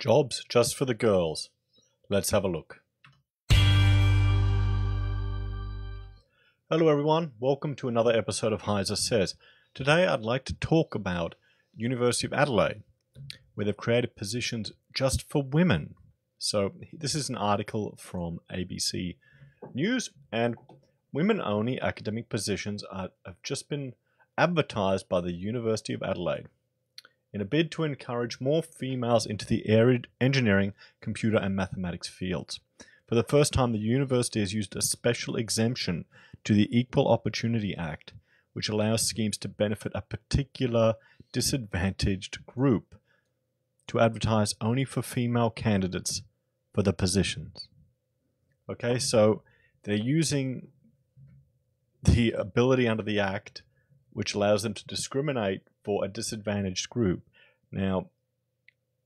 Jobs just for the girls. Let's have a look. Hello everyone, welcome to another episode of Heiser Says. Today I'd like to talk about University of Adelaide, where they've created positions just for women. So this is an article from ABC News, and women-only academic positions have just been advertised by the University of Adelaide in a bid to encourage more females into the arid engineering, computer and mathematics fields. For the first time, the university has used a special exemption to the Equal Opportunity Act, which allows schemes to benefit a particular disadvantaged group to advertise only for female candidates for the positions. Okay, so they're using the ability under the Act, which allows them to discriminate for a disadvantaged group. Now,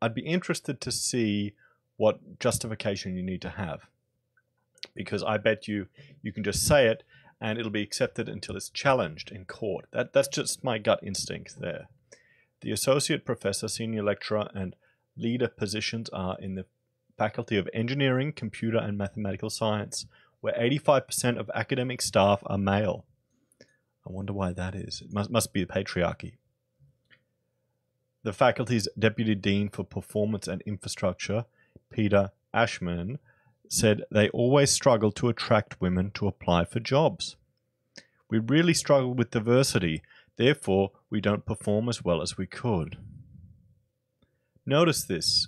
I'd be interested to see what justification you need to have, because I bet you can just say it and it'll be accepted until it's challenged in court. That's just my gut instinct there. The associate professor, senior lecturer, and leader positions are in the Faculty of Engineering, Computer and Mathematical Science, where 85% of academic staff are male. I wonder why that is. It must be the patriarchy. The faculty's Deputy Dean for Performance and Infrastructure, Peter Ashman, said they always struggle to attract women to apply for jobs. We really struggle with diversity, therefore we don't perform as well as we could. Notice this.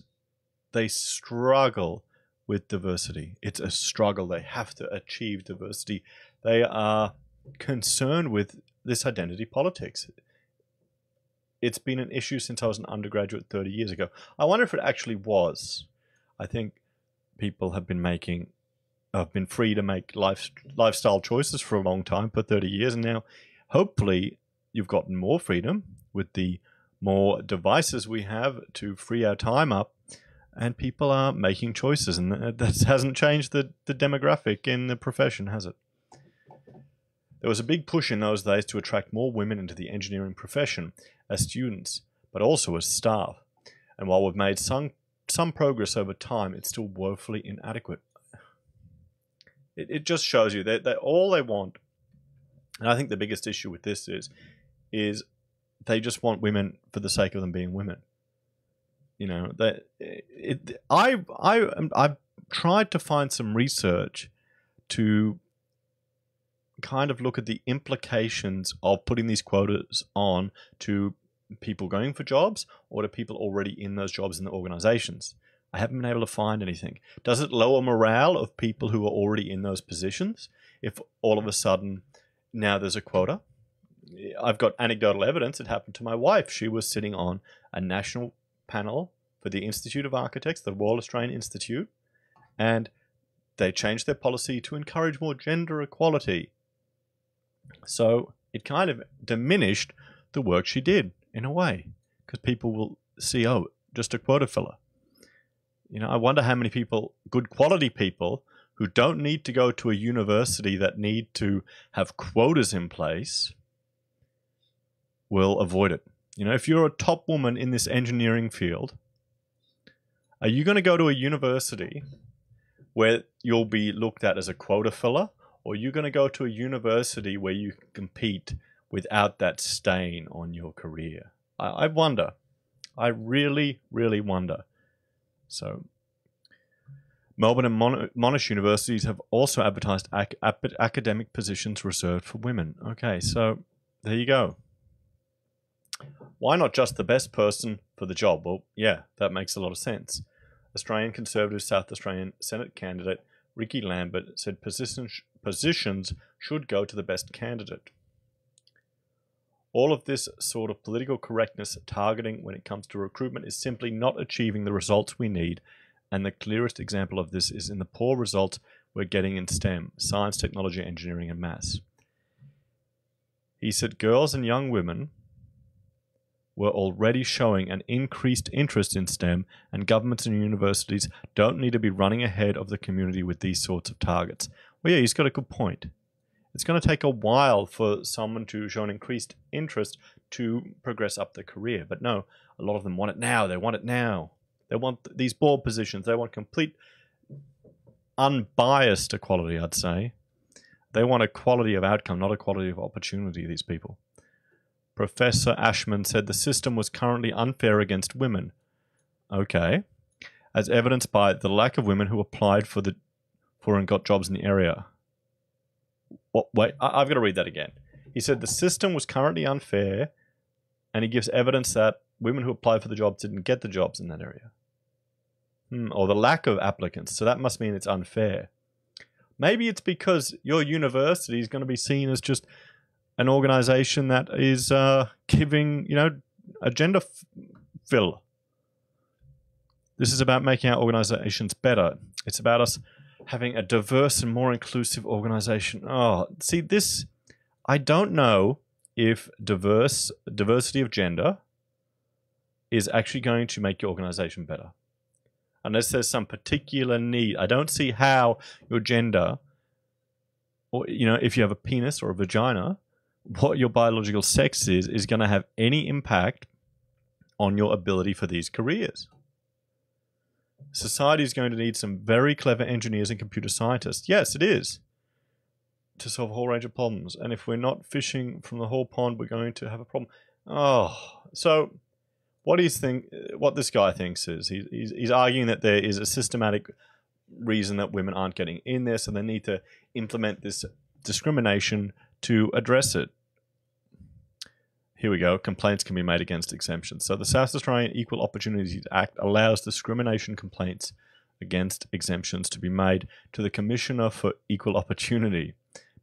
They struggle with diversity. It's a struggle. They have to achieve diversity. They are concerned with this identity politics. It's been an issue since I was an undergraduate 30 years ago. I wonder if it actually was. I think people have been free to make lifestyle choices for a long time, for 30 years, and now hopefully you've gotten more freedom with the more devices we have to free our time up, and people are making choices, and that hasn't changed the demographic in the profession, has it? There was a big push in those days to attract more women into the engineering profession as students, but also as staff. And while we've made some progress over time, it's still woefully inadequate. It just shows you that all they want, and I think the biggest issue with this is they just want women for the sake of them being women. You know, I've tried to find some research to kind of look at the implications of putting these quotas on to people going for jobs or to people already in those jobs in the organizations. I haven't been able to find anything. Does it lower morale of people who are already in those positions if all of a sudden now there's a quota? I've got anecdotal evidence. It happened to my wife. She was sitting on a national panel for the Institute of Architects, the Royal Australian Institute, and they changed their policy to encourage more gender equality. So it kind of diminished the work she did in a way, because people will see, oh, just a quota filler. You know, I wonder how many people, good quality people, who don't need to go to a university that need to have quotas in place, will avoid it. You know, if you're a top woman in this engineering field, are you going to go to a university where you'll be looked at as a quota filler? Or are you going to go to a university where you can compete without that stain on your career? I wonder. I really, really wonder. So, Melbourne and Monash universities have also advertised academic positions reserved for women. Okay, so there you go. Why not just the best person for the job? Well, yeah, that makes a lot of sense. Australian Conservative South Australian Senate candidate Ricky Lambert said positions should go to the best candidate. All of this sort of political correctness targeting when it comes to recruitment is simply not achieving the results we need, and the clearest example of this is in the poor results we're getting in STEM, science, technology, engineering, and maths. He said girls and young women were already showing an increased interest in STEM, and governments and universities don't need to be running ahead of the community with these sorts of targets. Well, yeah, he's got a good point. It's going to take a while for someone to show an increased interest to progress up their career. But no, a lot of them want it now. They want it now. They want these board positions. They want complete unbiased equality, I'd say. They want equality of outcome, not equality of opportunity, these people. Professor Ashman said the system was currently unfair against women. Okay. As evidenced by the lack of women who applied for and got jobs in the area. Wait, I've got to read that again. He said the system was currently unfair, and he gives evidence that women who applied for the jobs didn't get the jobs in that area. Or the lack of applicants. So that must mean it's unfair. Maybe it's because your university is going to be seen as just an organization that is giving, a gender fill. This is about making our organizations better. It's about us having a diverse and more inclusive organization. Oh, see, this, I don't know if diversity of gender is actually going to make your organization better. Unless there's some particular need. I don't see how your gender, or if you have a penis or a vagina, what your biological sex is going to have any impact on your ability for these careers. Society is going to need some very clever engineers and computer scientists. Yes, it is. To solve a whole range of problems. And if we're not fishing from the whole pond, we're going to have a problem. So what this guy thinks is he's arguing that there is a systematic reason that women aren't getting in this, and they need to implement this discrimination to address it. Here we go. Complaints can be made against exemptions. So the South Australian Equal Opportunities Act allows discrimination complaints against exemptions to be made to the Commissioner for Equal Opportunity.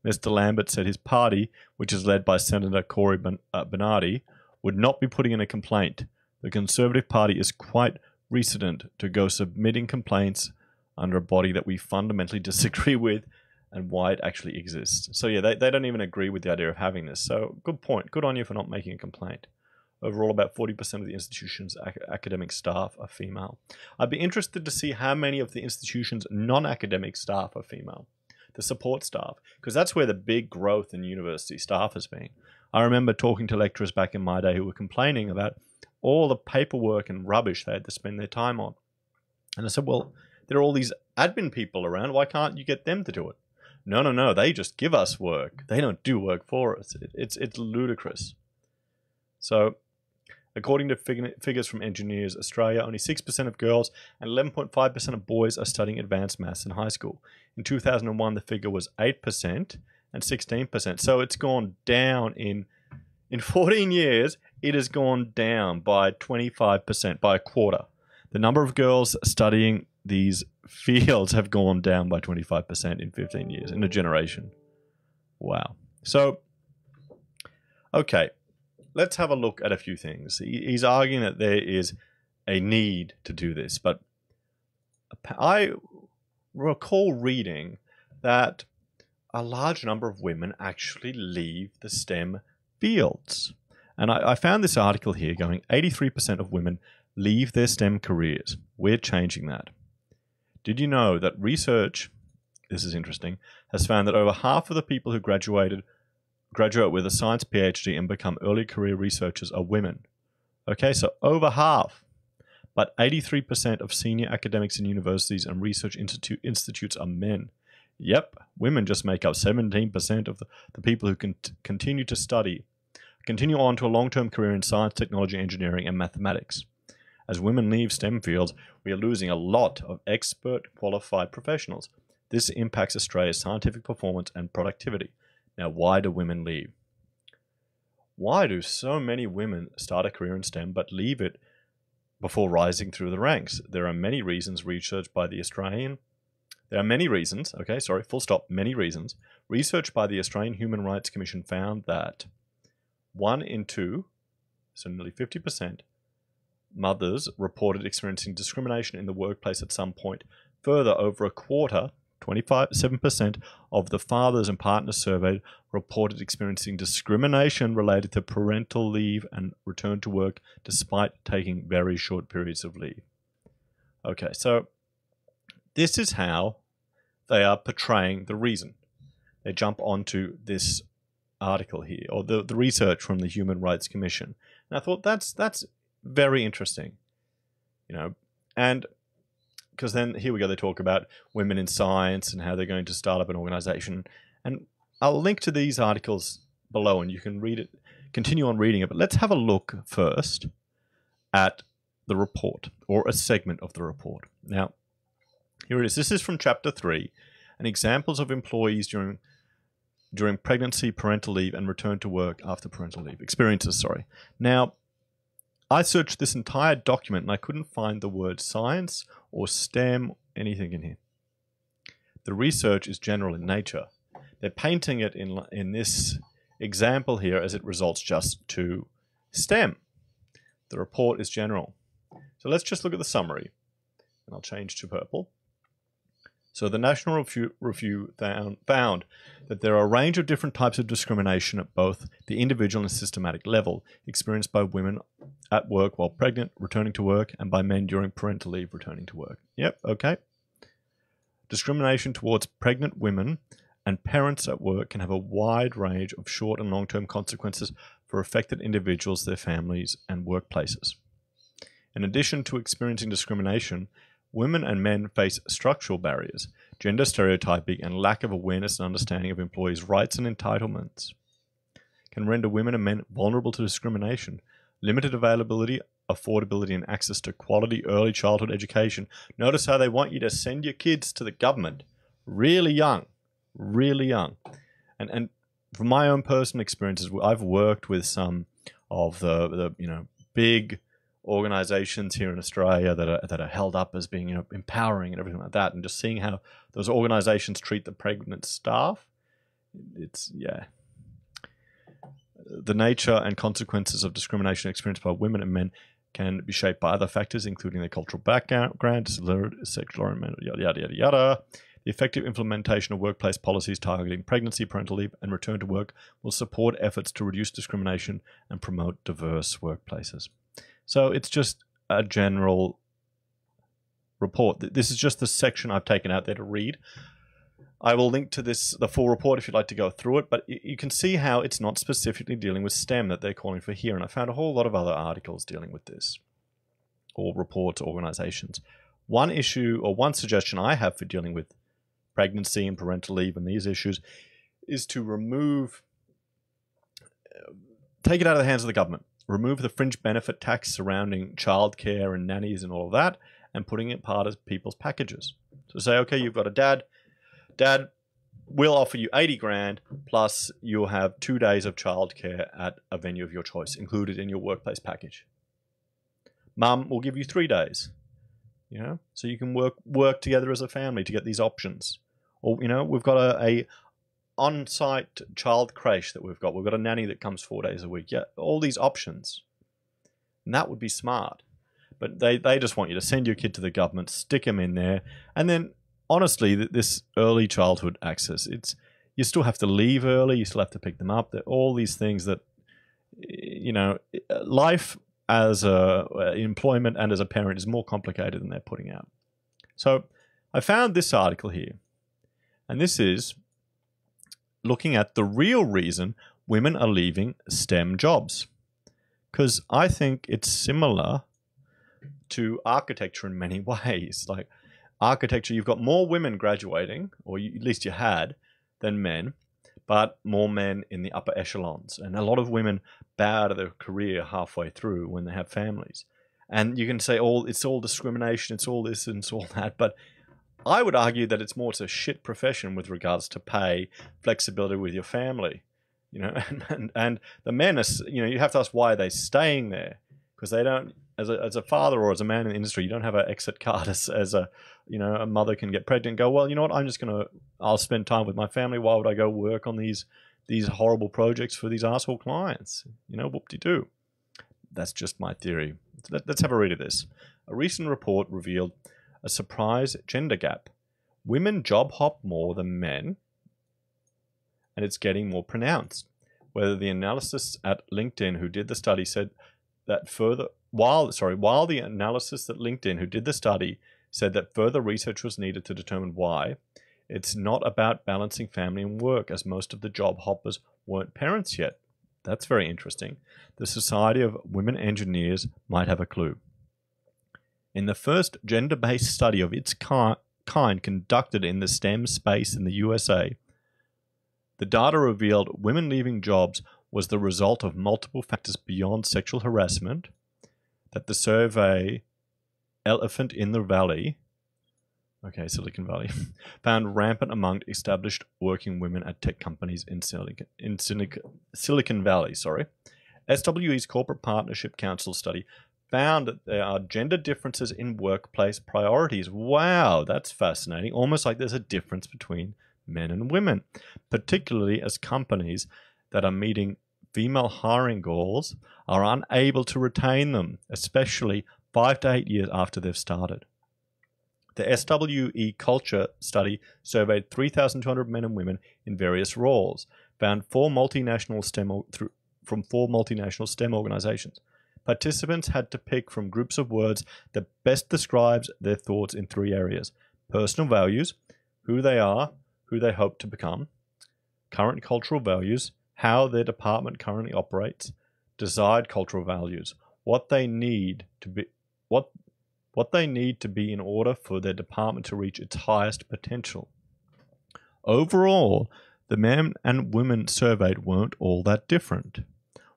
Mr. Lambert said his party, which is led by Senator Cory Bernardi, would not be putting in a complaint. The Conservative Party is quite reticent to go submitting complaints under a body that we fundamentally disagree with and why it actually exists. So yeah, they don't even agree with the idea of having this. So good point. Good on you for not making a complaint. Overall, about 40% of the institution's academic staff are female. I'd be interested to see how many of the institution's non-academic staff are female. The support staff, because that's where the big growth in university staff has been. I remember talking to lecturers back in my day who were complaining about all the paperwork and rubbish they had to spend their time on. And I said, well, there are all these admin people around. Why can't you get them to do it? No. They just give us work. They don't do work for us. It's ludicrous. So, according to figures from Engineers Australia, only 6% of girls and 11.5% of boys are studying advanced maths in high school. In 2001, the figure was 8% and 16%. So it's gone down in 14 years. It has gone down by 25%, by a quarter. The number of girls studying these fields have gone down by 25% in 15 years, in a generation. Wow. So, okay, let's have a look at a few things. He's arguing that there is a need to do this, but I recall reading that a large number of women actually leave the STEM fields. And I found this article here going, 83% of women leave their STEM careers. We're changing that. Did you know that research, this is interesting, has found that over half of the people who graduate with a science PhD and become early career researchers are women? Okay, so over half. But 83% of senior academics in universities and research institutes are men. Yep, women just make up 17% of the people who can continue to study, continue on to a long-term career in science, technology, engineering, and mathematics. As women leave STEM fields, we are losing a lot of expert, qualified professionals. This impacts Australia's scientific performance and productivity. Now, why do women leave? Why do so many women start a career in STEM but leave it before rising through the ranks? There are many reasons researched by the Australian... There are many reasons, many reasons. Research by the Australian Human Rights Commission found that 1 in 2, so nearly 50%, mothers reported experiencing discrimination in the workplace at some point. Further, over a quarter, 27% of the fathers and partners surveyed reported experiencing discrimination related to parental leave and return to work despite taking very short periods of leave. Okay, so this is how they are portraying the reason. They jump onto this article here, or the research from the Human Rights Commission. And I thought that's very interesting. You know, And because then here we go, they talk about women in science and how they're going to start up an organization. And I'll link to these articles below and you can read it, continue on reading it. But let's have a look first at the report, or a segment of the report. Now, here it is. This is from Chapter 3, and examples of employees during pregnancy, parental leave, and return to work after parental leave. Experiences, sorry. Now, I searched this entire document and I couldn't find the word science or STEM, anything in here. The research is general in nature. They're painting it in this example here as it results just to STEM. The report is general. So let's just look at the summary. And I'll change to purple. So the National Review found that there are a range of different types of discrimination at both the individual and systematic level, experienced by women at work while pregnant, returning to work, and by men during parental leave, returning to work. Yep, okay. Discrimination towards pregnant women and parents at work can have a wide range of short and long-term consequences for affected individuals, their families, and workplaces. In addition to experiencing discrimination, women and men face structural barriers, gender stereotyping, and lack of awareness and understanding of employees' rights and entitlements can render women and men vulnerable to discrimination. Limited availability, affordability, and access to quality early childhood education. Notice how they want you to send your kids to the government really young, really young. And from my own personal experiences, I've worked with some of the big organizations here in Australia that are held up as being empowering and everything like that, and just seeing how those organizations treat the pregnant staff, the nature and consequences of discrimination experienced by women and men can be shaped by other factors, including their cultural background, disability, sexual orientation, yada yada yada yada. The effective implementation of workplace policies targeting pregnancy, parental leave, and return to work will support efforts to reduce discrimination and promote diverse workplaces. So it's just a general report. This is just the section I've taken out there to read. I will link to the full report if you'd like to go through it, but you can see how it's not specifically dealing with STEM that they're calling for here. And I found a whole lot of other articles dealing with this, or reports, organizations. One issue or one suggestion I have for dealing with pregnancy and parental leave and these issues is to take it out of the hands of the government. Remove the fringe benefit tax surrounding childcare and nannies and all of that, and putting it part of people's packages. So say, okay, you've got a dad. Dad, we'll offer you 80 grand, plus you'll have 2 days of childcare at a venue of your choice, included in your workplace package. Mum, we'll give you 3 days. So you can work together as a family to get these options. Or, we've got a on-site child creche that we've got. We've got a nanny that comes 4 days a week. Yeah, all these options. And that would be smart. But they just want you to send your kid to the government, stick them in there. And then, honestly, this early childhood access, you still have to leave early. You still have to pick them up. All these things that, life as employment and as a parent is more complicated than they're putting out. So I found this article here. And this is looking at the real reason women are leaving STEM jobs. Because I think it's similar to architecture in many ways. Like architecture, you've got more women graduating, or at least you had, than men, but more men in the upper echelons. And a lot of women bow out of their career halfway through when they have families. And you can say, it's all discrimination, it's all this and it's all that, but I would argue that it's a shit profession with regards to pay, flexibility with your family, and the men are, you have to ask why they're staying there, because they don't, as a father or as a man in the industry, you don't have an exit card as a mother can get pregnant and go, well, you know what, I'll spend time with my family. Why would I go work on these horrible projects for these asshole clients? Whoop-de-doo. That's just my theory. Let's have a read of this. A recent report revealed a surprise gender gap. Women job hop more than men, and it's getting more pronounced. Whether the analysis at LinkedIn who did the study said that while the analysis at LinkedIn who did the study said that further research was needed to determine why, it's not about balancing family and work, as most of the job hoppers weren't parents yet. That's very interesting. The Society of Women Engineers might have a clue. In the first gender-based study of its kind conducted in the STEM space in the USA, the data revealed women leaving jobs was the result of multiple factors beyond sexual harassment, that the survey Elephant in the Valley, Silicon Valley, found rampant among established working women at tech companies in Silicon Valley. SWE's Corporate Partnership Council study found that there are gender differences in workplace priorities. Wow, that's fascinating. Almost like there's a difference between men and women, particularly as companies that are meeting female hiring goals are unable to retain them, especially 5 to 8 years after they've started. The SWE Culture Study surveyed 3,200 men and women in various roles, found from 4 multinational STEM organizations. Participants had to pick from groups of words that best describes their thoughts in 3 areas: personal values, who they are, who they hope to become; current cultural values, how their department currently operates; desired cultural values, what they need to be in order for their department to reach its highest potential. Overall, the men and women surveyed weren't all that different.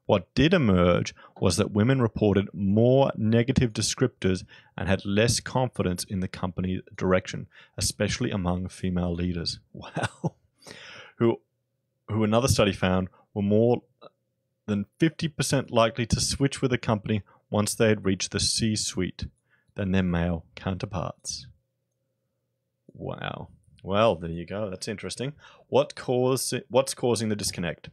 What did emerge was that women reported more negative descriptors and had less confidence in the company's direction, especially among female leaders. Wow. Who another study found were more than 50% likely to switch with a company once they had reached the C-suite than their male counterparts. Wow. Well, there you go. That's interesting. What's causing the disconnect?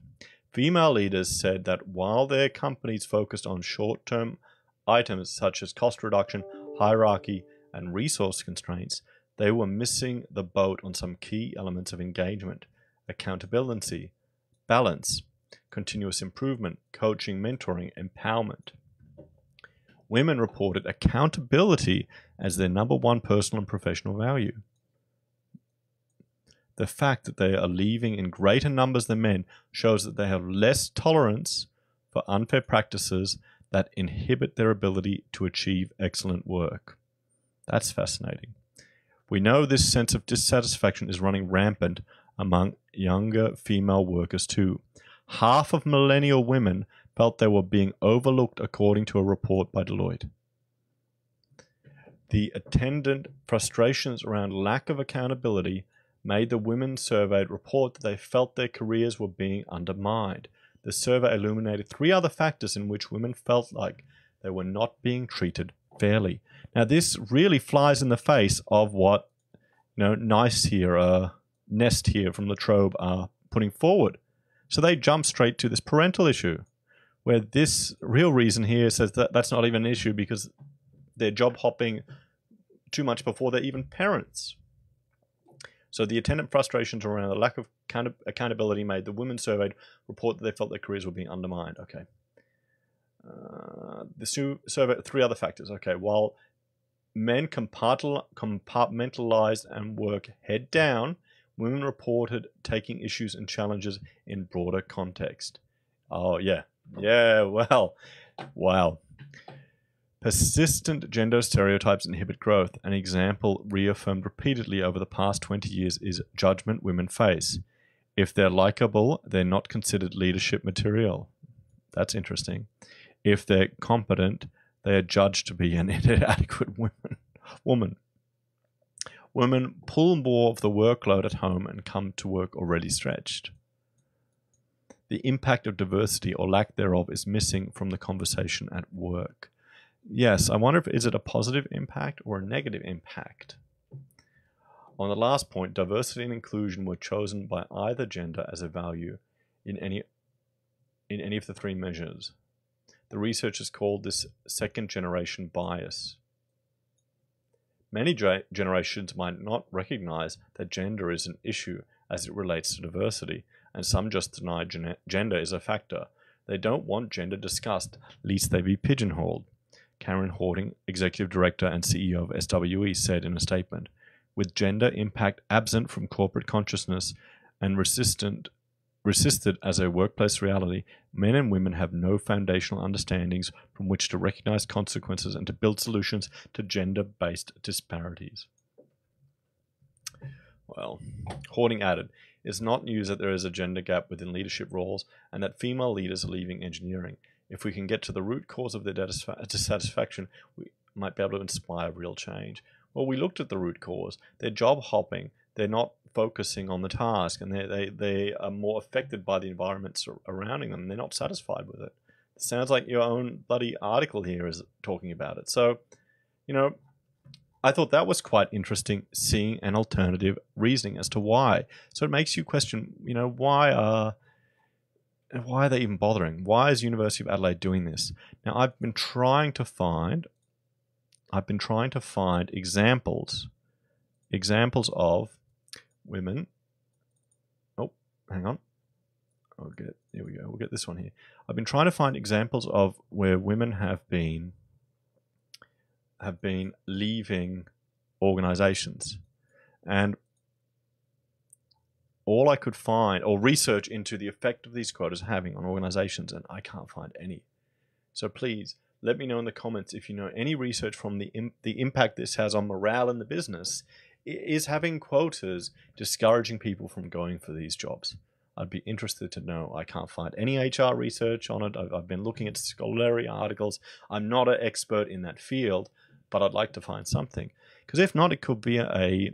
Female leaders said that while their companies focused on short-term items such as cost reduction, hierarchy, and resource constraints, they were missing the boat on some key elements of engagement: accountability, balance, continuous improvement, coaching, mentoring, empowerment. Women reported accountability as their number 1 personal and professional value. The fact that they are leaving in greater numbers than men shows that they have less tolerance for unfair practices that inhibit their ability to achieve excellent work. That's fascinating. We know this sense of dissatisfaction is running rampant among younger female workers too. Half of millennial women felt they were being overlooked, according to a report by Deloitte. The attendant frustrations around lack of accountability made the women surveyed report that they felt their careers were being undermined. The survey illuminated 3 other factors in which women felt like they were not being treated fairly. Now, this really flies in the face of what Nest here from La Trobe are putting forward. So they jump straight to this parental issue, where this real reason here says that that's not even an issue because they're job hopping too much before they're even parents. So the attendant frustrations around the lack of accountability made the women surveyed report that they felt their careers were being undermined. Okay. The survey 3 other factors. Okay, while men compartmentalized and work head down, women reported taking issues and challenges in broader context. Oh, yeah. Yeah, well, wow. Persistent gender stereotypes inhibit growth. An example reaffirmed repeatedly over the past 20 years is judgment women face. If they're likable, they're not considered leadership material. That's interesting. If they're competent, they are judged to be an inadequate woman. Women pull more of the workload at home and come to work already stretched. The impact of diversity or lack thereof is missing from the conversation at work. Yes, I wonder is it a positive impact or a negative impact? On the last point, diversity and inclusion were chosen by either gender as a value in any of the 3 measures. The researchers called this second-generation bias. Many generations might not recognize that gender is an issue as it relates to diversity, and some just deny gender is a factor. They don't want gender discussed, lest they be pigeonholed. Karen Hording, Executive Director and CEO of SWE, said in a statement, "With gender impact absent from corporate consciousness and resistant resisted as a workplace reality, men and women have no foundational understandings from which to recognize consequences and to build solutions to gender-based disparities. Well, Hording added, it's not news that there is a gender gap within leadership roles and that female leaders are leaving engineering. If we can get to the root cause of their dissatisfaction, we might be able to inspire real change. Well, we looked at the root cause. They're job hopping. They're not focusing on the task, and they are more affected by the environment surrounding them. They're not satisfied with it. It sounds like your own bloody article here is talking about it. So, I thought that was quite interesting, seeing an alternative reasoning as to why. So it makes you question, why are they even bothering? Why is University of Adelaide doing this? Now, I've been trying to find examples of women. Oh, hang on. Here we go. We'll get this one here. I've been trying to find examples of where women have been leaving organizations, and all I could find, or research into the effect of these quotas having on organizations, and I can't find any. So please let me know in the comments if you know any research from the impact this has on morale in the business. Is having quotas discouraging people from going for these jobs? I'd be interested to know. I can't find any HR research on it. I've been looking at scholarly articles. I'm not an expert in that field, but I'd like to find something. Because if not, it could be a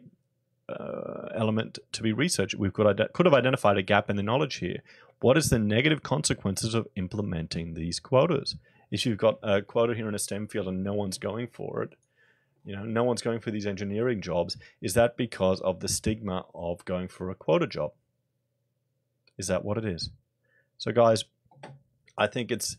element to be researched. We could have identified a gap in the knowledge here. What is the negative consequences of implementing these quotas? If you've got a quota here in a STEM field and no one's going for it, no one's going for these engineering jobs, is that because of the stigma of going for a quota job? Is that what it is? So guys, I think it's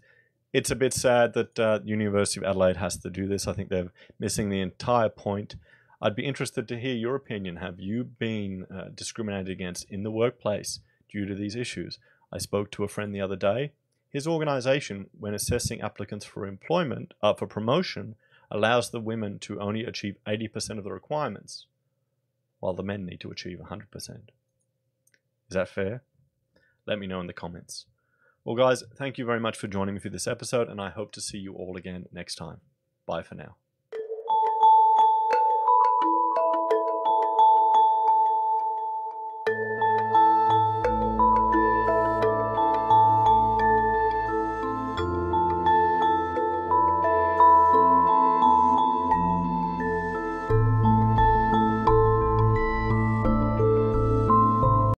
a bit sad that University of Adelaide has to do this. I think they're missing the entire point. I'd be interested to hear your opinion. Have you been discriminated against in the workplace due to these issues? I spoke to a friend the other day. His organization, when assessing applicants for employment, for promotion, allows the women to only achieve 80% of the requirements, while the men need to achieve 100%. Is that fair? Let me know in the comments. Well, guys, thank you very much for joining me for this episode, and I hope to see you all again next time. Bye for now.